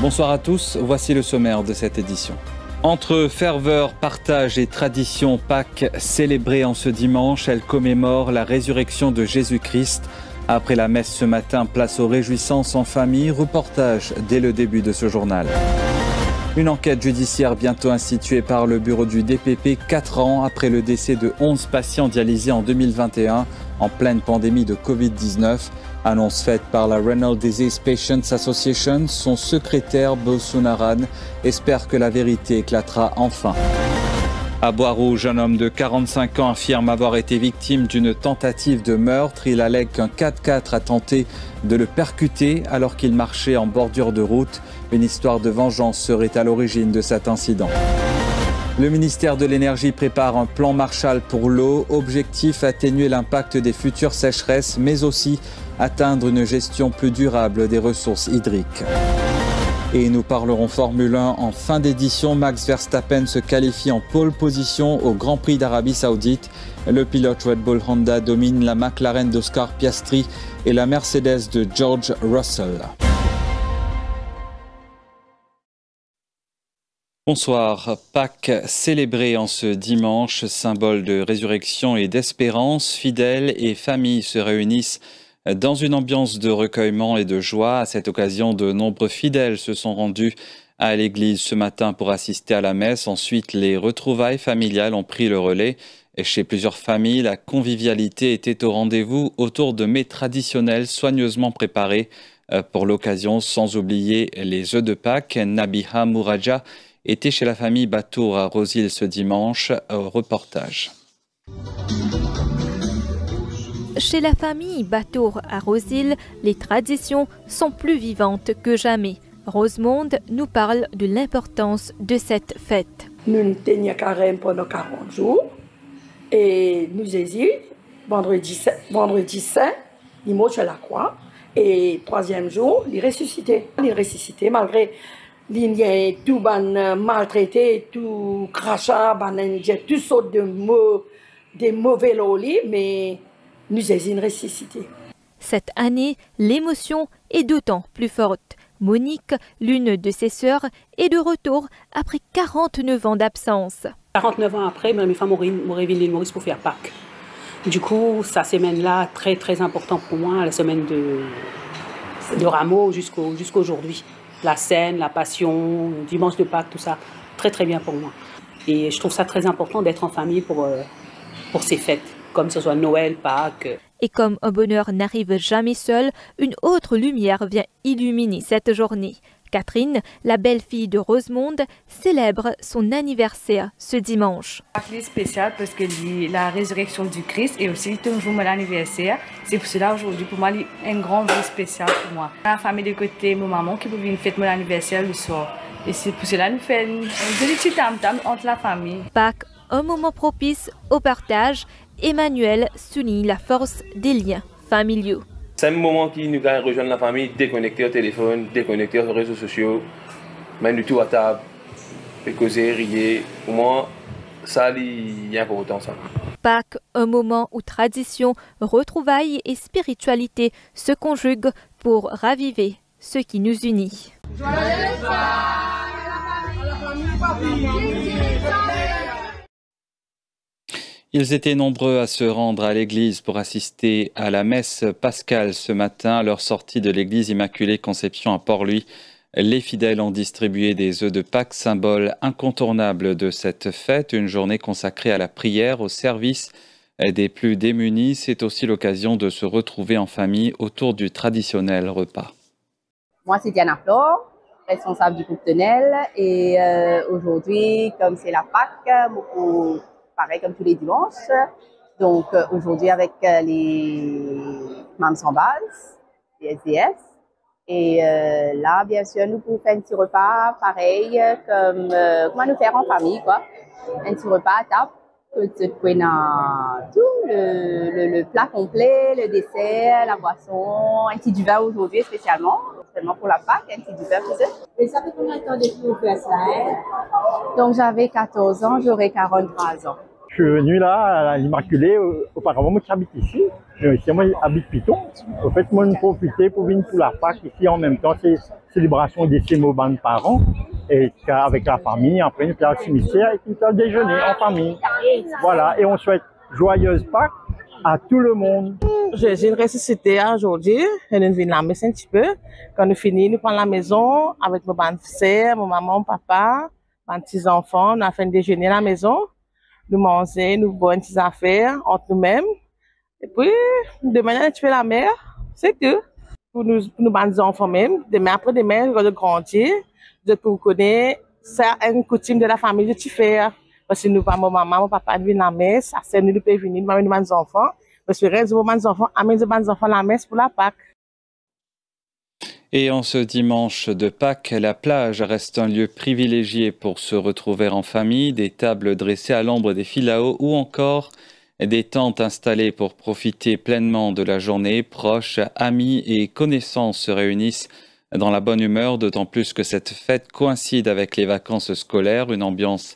Bonsoir à tous, voici le sommaire de cette édition. Entre ferveur, partage et tradition, Pâques célébrée en ce dimanche, elle commémore la résurrection de Jésus-Christ. Après la messe ce matin, place aux réjouissances en famille, reportage dès le début de ce journal. Une enquête judiciaire bientôt instituée par le bureau du DPP 4 ans après le décès de 11 patients dialysés en 2021 en pleine pandémie de Covid-19. Annonce faite par la Renal Disease Patients Association, son secrétaire Bosunaran espère que la vérité éclatera enfin. À Boirouge, un homme de 45 ans affirme avoir été victime d'une tentative de meurtre. Il allègue qu'un 4x4 a tenté de le percuter alors qu'il marchait en bordure de route. Une histoire de vengeance serait à l'origine de cet incident. Le ministère de l'Énergie prépare un plan Marshall pour l'eau. Objectif, atténuer l'impact des futures sécheresses, mais aussi atteindre une gestion plus durable des ressources hydriques. Et nous parlerons Formule 1 en fin d'édition. Max Verstappen se qualifie en pole position au Grand Prix d'Arabie Saoudite. Le pilote Red Bull Honda domine la McLaren d'Oscar Piastri et la Mercedes de George Russell. Bonsoir. Pâques célébrée en ce dimanche, symbole de résurrection et d'espérance. Fidèles et familles se réunissent dans une ambiance de recueillement et de joie. À cette occasion, de nombreux fidèles se sont rendus à l'église ce matin pour assister à la messe. Ensuite, les retrouvailles familiales ont pris le relais. Et chez plusieurs familles, la convivialité était au rendez-vous autour de mets traditionnels soigneusement préparés pour l'occasion, sans oublier les œufs de Pâques. Nabiha Mouraja était chez la famille Batour à Rosil ce dimanche. Reportage. Chez la famille Batour à Rosil, les traditions sont plus vivantes que jamais. Rosemonde nous parle de l'importance de cette fête. Nous tenions carême pendant 40 jours et nous hésitons. Vendredi saint, il monte à la croix et troisième jour, il ressuscité. Il ressuscité malgré les tout maltraité, tout crachat, tout sortes de mauvais lolis, mais nous avons ressuscité. Cette année, l'émotion est d'autant plus forte. Monique, l'une de ses sœurs, est de retour après 49 ans d'absence. 49 ans après, mes femmes m'ont révélé le Maurice pour faire Pâques. Du coup, cette semaine-là, très très important pour moi, la semaine de Rameau jusqu'aujourd'hui. La scène, la passion, le dimanche de Pâques, tout ça, très très bien pour moi. Et je trouve ça très important d'être en famille pour ces fêtes, comme ce soit Noël, Pâques. Et comme un bonheur n'arrive jamais seul, une autre lumière vient illuminer cette journée. Catherine, la belle-fille de Rosemonde, célèbre son anniversaire ce dimanche. C'est spécial parce que la résurrection du Christ et aussi toujours mon anniversaire. C'est pour cela aujourd'hui pour moi un grand jour spécial pour moi. La famille de côté, mon maman qui peut venir fêter mon anniversaire le soir. Et c'est pour cela que nous faisons un joli petit tam-tam entre la famille. Pâques, un moment propice au partage. Emmanuel souligne la force des liens familiaux. C'est un moment qui nous a rejoindre la famille, déconnecté au téléphone, déconnecté aux réseaux sociaux, même du tout à table, causer, rier. Pour moi, ça, il y a important ça. Pâques, un moment où tradition, retrouvailles et spiritualité se conjuguent pour raviver ce qui nous unit. Joyeux Pâques à la famille. Ils étaient nombreux à se rendre à l'église pour assister à la messe pascale ce matin. À leur sortie de l'église Immaculée Conception à Port-Louis, les fidèles ont distribué des œufs de Pâques, symbole incontournable de cette fête. Une journée consacrée à la prière, au service des plus démunis. C'est aussi l'occasion de se retrouver en famille autour du traditionnel repas. Moi, c'est Diana Flore, responsable du groupe Tenel. Et aujourd'hui, comme c'est la Pâques, beaucoup... pareil comme tous les dimanches. Donc aujourd'hui avec les Mams sans base, les SDS. Et là, bien sûr, nous pouvons faire un petit repas pareil comme comment nous faire en famille, quoi. Un petit repas à table. Tout, le plat complet, le dessert, la boisson, un petit du vin aujourd'hui spécialement pour la Pâques, un petit du vin pour ça. Et ça fait combien de temps que vous faites ça, hein? Donc j'avais 14 ans, j'aurai 43 ans. Je suis venu là à l'Immaculée, auparavant moi j'habite ici, moi j'habite Piton. En fait, moi je profite pour venir pour la Pâques ici en même temps, c'est célébration des Sémoban parents et avec la famille, après une place cimetière et une place déjeuner en famille. Voilà, et on souhaite joyeuse Pâques à tout le monde. J'ai une ressuscité aujourd'hui, je viens de la messe un petit peu. Quand nous finissons, nous prenons la maison avec mon sœur, mon maman, mon papa, mes petits enfants, on a fait un déjeuner à la maison. Nous mangeons, nous boivons des petites affaires entre nous-mêmes. Et puis, demain, on fait la mer. C'est tout. Pour nous enfants même. Demain, après demain, nous allons grandir. Je connais ça, une coutume de la famille de faire. Parce que nous, mon maman, mon papa, nous viennent à la messe. Ça, c'est nous pouvons venir, nous amènent nos enfants. Parce que les enfants amènent nos enfants à la messe pour la Pâques. Et en ce dimanche de Pâques, la plage reste un lieu privilégié pour se retrouver en famille, des tables dressées à l'ombre des filaos ou encore des tentes installées pour profiter pleinement de la journée. Proches, amis et connaissances se réunissent dans la bonne humeur, d'autant plus que cette fête coïncide avec les vacances scolaires. Une ambiance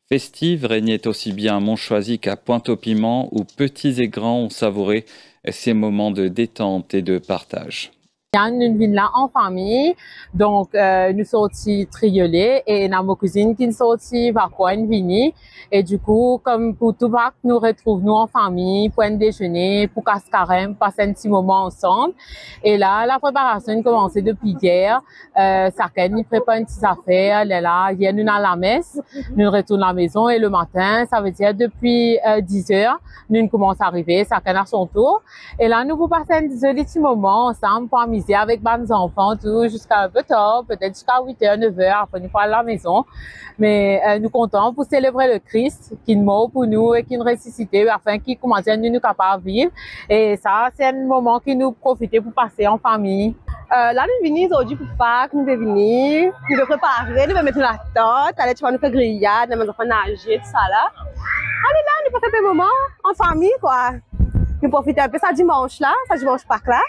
festive régnait aussi bien à Montchoisy qu'à Pointe-au-Piment, où petits et grands ont savouré ces moments de détente et de partage. Nous venons là en famille, donc nous sortis trioler et ma cousine qui sortit va quoi une vini et du coup comme pour tout Pâques nous retrouvons en famille pour un déjeuner, pour casse-carême, passer un petit moment ensemble et là la préparation commençait depuis hier. Chacun nous prépare une petite affaire, là hier nous à la messe, nous retournons à la maison et le matin ça veut dire depuis 10h nous commençons à arriver, chacun à son tour et là nous pour passer un petit moment ensemble pour amuser avec mes enfants tout jusqu'à un peu tard, peut-être jusqu'à 8h, 9h, après nous à la maison. Mais nous comptons pour célébrer le Christ qui est mort pour nous et qui est ressuscité afin qu'il commence à nous capables de vivre. Et ça, c'est un moment qui nous profite pour passer en famille. Là, nous venons aujourd'hui pour Pâques, nous devons venir, nous devons préparer, nous devons mettre la tente, aller nous faire grillade, nous devons nager, tout ça là. On est là, nous passons un peu moment en famille, quoi. Nous profitons un peu ça dimanche Pâques là.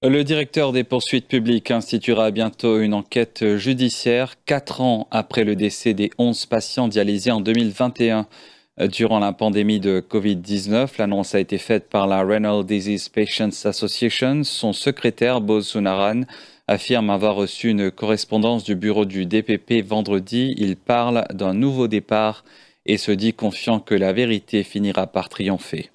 Le directeur des poursuites publiques instituera bientôt une enquête judiciaire 4 ans après le décès des 11 patients dialysés en 2021 durant la pandémie de Covid-19. L'annonce a été faite par la Renal Disease Patients Association. Son secrétaire, Boz Sunaran, affirme avoir reçu une correspondance du bureau du DPP vendredi. Il parle d'un nouveau départ et se dit confiant que la vérité finira par triompher.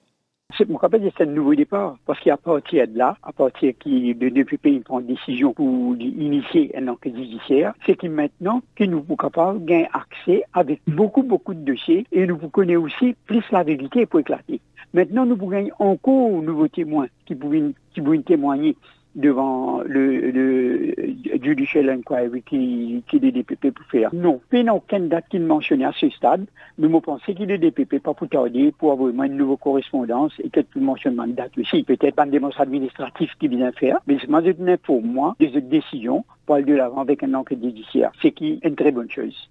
Je me rappelle que c'est un nouveau départ, parce qu'à partir de là, à partir que le DPP prend une décision pour initier une enquête judiciaire, c'est que maintenant, que nous sommes capables de gagner accès avec beaucoup de dossiers, et nous connaissons aussi plus la vérité pour éclater. Maintenant, nous pouvons gagner encore de nouveaux témoins qui pourraient témoigner devant le Judicial Inquiry qui le DPP peut faire. Non, il n'y a aucune date qui mentionne à ce stade. Nous me pensons que le DPP pas pour tarder pour avoir une nouvelle correspondance et que tout mentionnement de date aussi. Peut-être pas une démarche administrative qui vient faire, mais c'est pour moi des décisions pour aller de l'avant avec une enquête judiciaire. C'est une très bonne chose.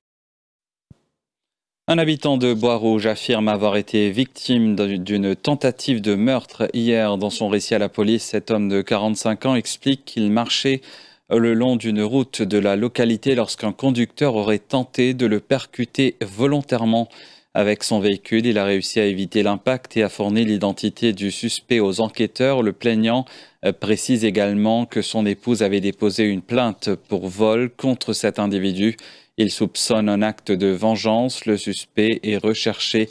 Un habitant de Bois-Rouge affirme avoir été victime d'une tentative de meurtre hier. Dans son récit à la police, cet homme de 45 ans explique qu'il marchait le long d'une route de la localité lorsqu'un conducteur aurait tenté de le percuter volontairement avec son véhicule. Il a réussi à éviter l'impact et a fourni l'identité du suspect aux enquêteurs. Le plaignant précise également que son épouse avait déposé une plainte pour vol contre cet individu. Il soupçonne un acte de vengeance. Le suspect est recherché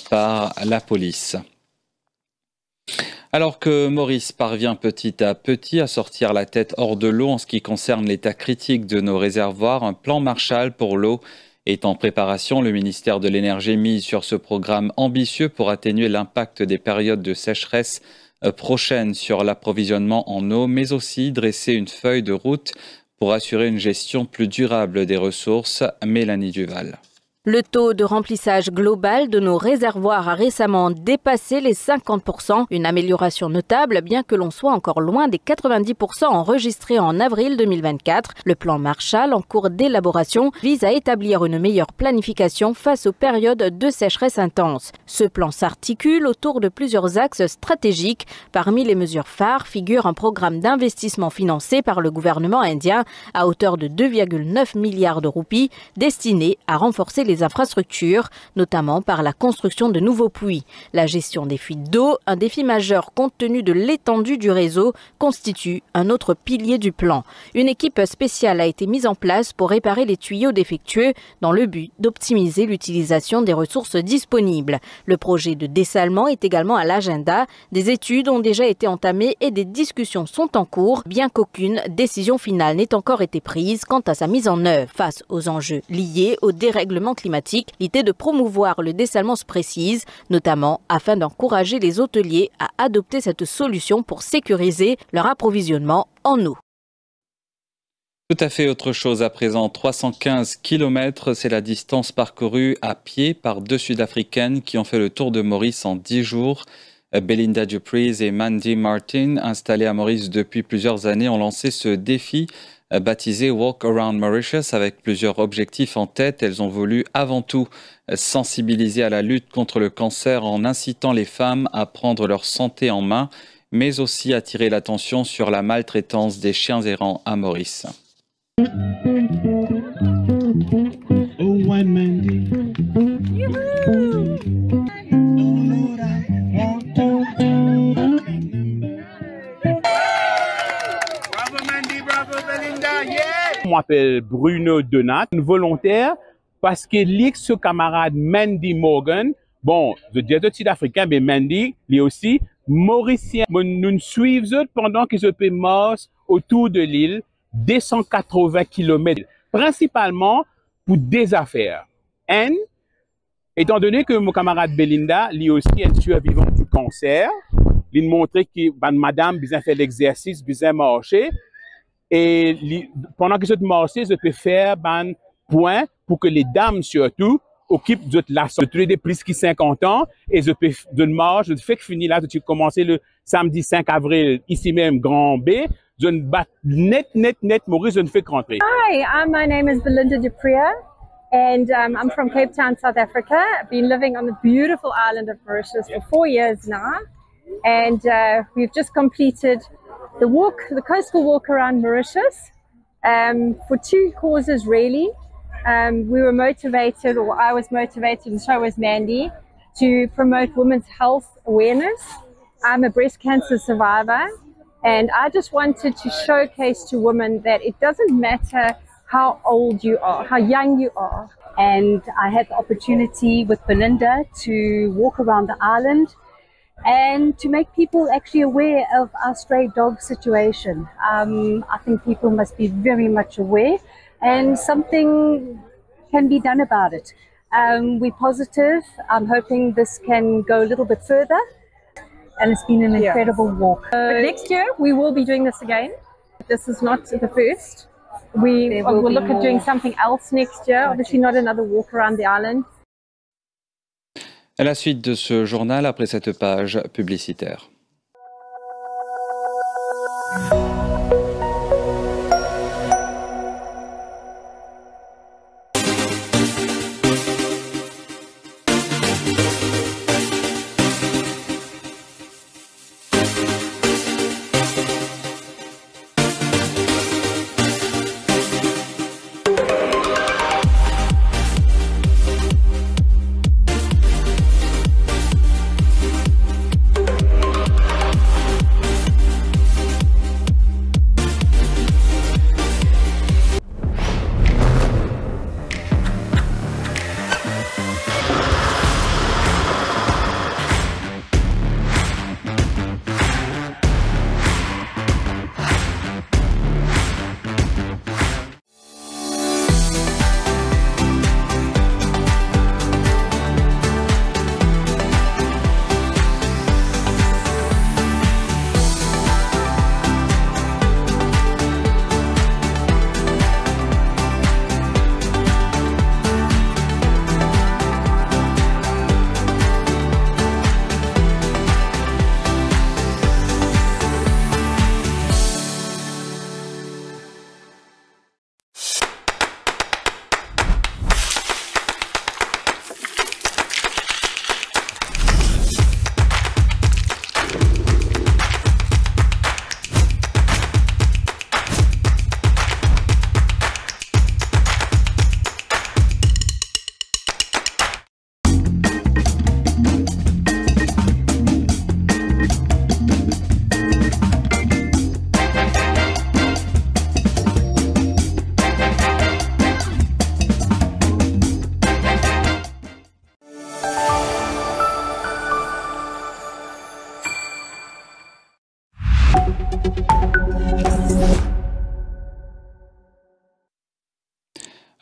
par la police. Alors que Maurice parvient petit à petit à sortir la tête hors de l'eau en ce qui concerne l'état critique de nos réservoirs, un plan Marshall pour l'eau est en préparation. Le ministère de l'Énergie mise sur ce programme ambitieux pour atténuer l'impact des périodes de sécheresse prochaines sur l'approvisionnement en eau, mais aussi dresser une feuille de route pour assurer une gestion plus durable des ressources. Mélanie Duval. Le taux de remplissage global de nos réservoirs a récemment dépassé les 50%, une amélioration notable bien que l'on soit encore loin des 90% enregistrés en avril 2024. Le plan Marshall en cours d'élaboration vise à établir une meilleure planification face aux périodes de sécheresse intense. Ce plan s'articule autour de plusieurs axes stratégiques. Parmi les mesures phares figure un programme d'investissement financé par le gouvernement indien à hauteur de 2,9 milliards de roupies destiné à renforcer les les infrastructures, notamment par la construction de nouveaux puits. La gestion des fuites d'eau, un défi majeur compte tenu de l'étendue du réseau, constitue un autre pilier du plan. Une équipe spéciale a été mise en place pour réparer les tuyaux défectueux dans le but d'optimiser l'utilisation des ressources disponibles. Le projet de dessalement est également à l'agenda. Des études ont déjà été entamées et des discussions sont en cours, bien qu'aucune décision finale n'ait encore été prise quant à sa mise en œuvre. Face aux enjeux liés au dérèglement climatique, l'idée de promouvoir le dessalement se précise, notamment afin d'encourager les hôteliers à adopter cette solution pour sécuriser leur approvisionnement en eau. Tout à fait autre chose à présent. 315 km, c'est la distance parcourue à pied par deux Sud-Africaines qui ont fait le tour de Maurice en 10 jours. Belinda Dupreez et Mandy Martin, installées à Maurice depuis plusieurs années, ont lancé ce défi baptisé Walk Around Mauritius avec plusieurs objectifs en tête. Elles ont voulu avant tout sensibiliser à la lutte contre le cancer en incitant les femmes à prendre leur santé en main, mais aussi attirer l'attention sur la maltraitance des chiens errants à Maurice. Je m'appelle Bruno Donat, volontaire parce que l'ex camarade Mandy Morgan, bon, je dis sud-africain, mais Mandy, lui aussi, mauricien. Nous suivons pendant que je peux marcher autour de l'île 280 km, principalement pour des affaires. Et, étant donné que mon camarade Belinda, lui aussi, est survivante du cancer, il montrait que madame besoin faire l'exercice, besoin marcher. Et pendant que je marche, je peux faire un point pour que les dames surtout occupent de la sortie de plus de 50 ans et je peux de marche, je fais que finir là, je commencer le samedi 5 avril ici même Grand B, je ne bats net Maurice, je ne fais que rentrer. Hi, my name is Belinda Dupreez and I'm from Cape Town, South Africa. I've been living on the beautiful island of Mauritius for 4 years now and we've just completed the coastal walk around Mauritius for 2 causes really. We were motivated, or I was motivated, and so was Mandy, to promote women's health awareness. I'm a breast cancer survivor, and I just wanted to showcase to women that it doesn't matter how old you are, how young you are. And I had the opportunity with Belinda to walk around the island and to make people actually aware of our stray dog situation. I think people must be very much aware and something can be done about it. We're positive. I'm hoping this can go a little bit further and it's been an incredible walk. But next year we will be doing this again. This is not the first. We will look at doing something else next year, obviously not another walk around the island. À la suite de ce journal, après cette page publicitaire.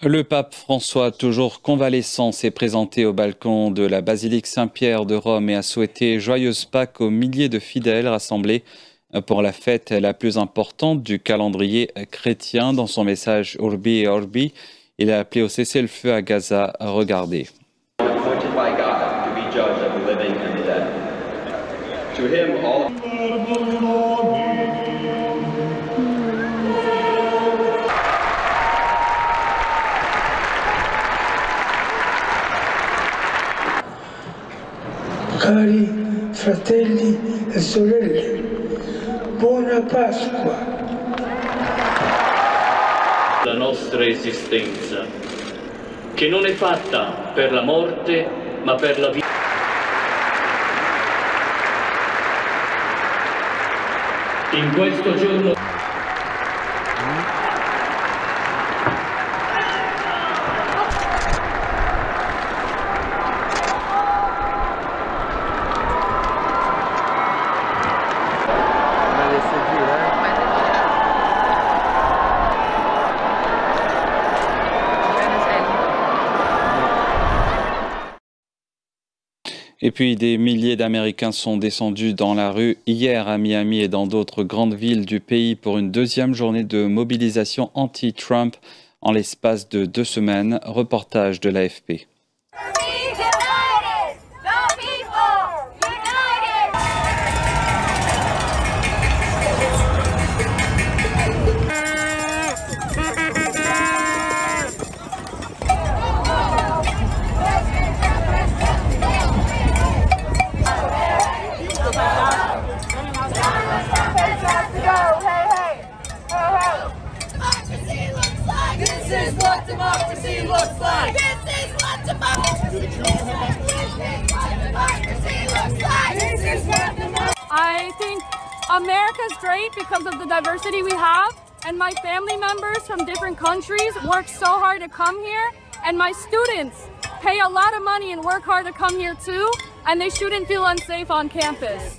Le pape François, toujours convalescent, s'est présenté au balcon de la basilique Saint-Pierre de Rome et a souhaité joyeuse Pâques aux milliers de fidèles rassemblés pour la fête la plus importante du calendrier chrétien. Dans son message Urbi et Orbi, il a appelé au cessez-le-feu à Gaza. Regardez. Cari fratelli e sorelle, buona Pasqua. La nostra esistenza, che non è fatta per la morte, ma per la vita. In questo giorno Et puis des milliers d'Américains sont descendus dans la rue hier à Miami et dans d'autres grandes villes du pays pour une deuxième journée de mobilisation anti-Trump en l'espace de 2 semaines. Reportage de l'AFP. I think America's great because of the diversity we have, and my family members from different countries work so hard to come here, and my students pay a lot of money and work hard to come here too, and they shouldn't feel unsafe on campus.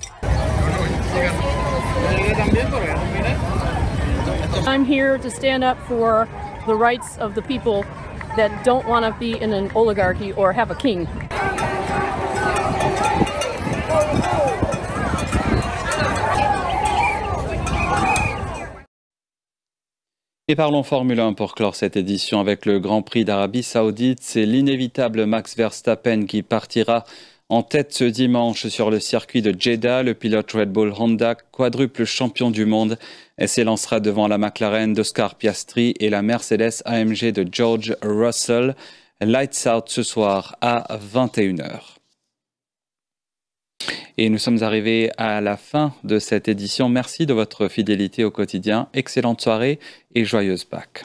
I'm here to stand up for the rights of the people that don't want to be in an oligarchy or have a king. Et parlons Formule 1 pour clore cette édition avec le Grand Prix d'Arabie Saoudite. C'est l'inévitable Max Verstappen qui partira en tête ce dimanche sur le circuit de Jeddah. Le pilote Red Bull Honda, quadruple champion du monde, s'élancera devant la McLaren d'Oscar Piastri et la Mercedes AMG de George Russell. Lights out ce soir à 21h. Et nous sommes arrivés à la fin de cette édition. Merci de votre fidélité au quotidien. Excellente soirée et joyeuse Pâques.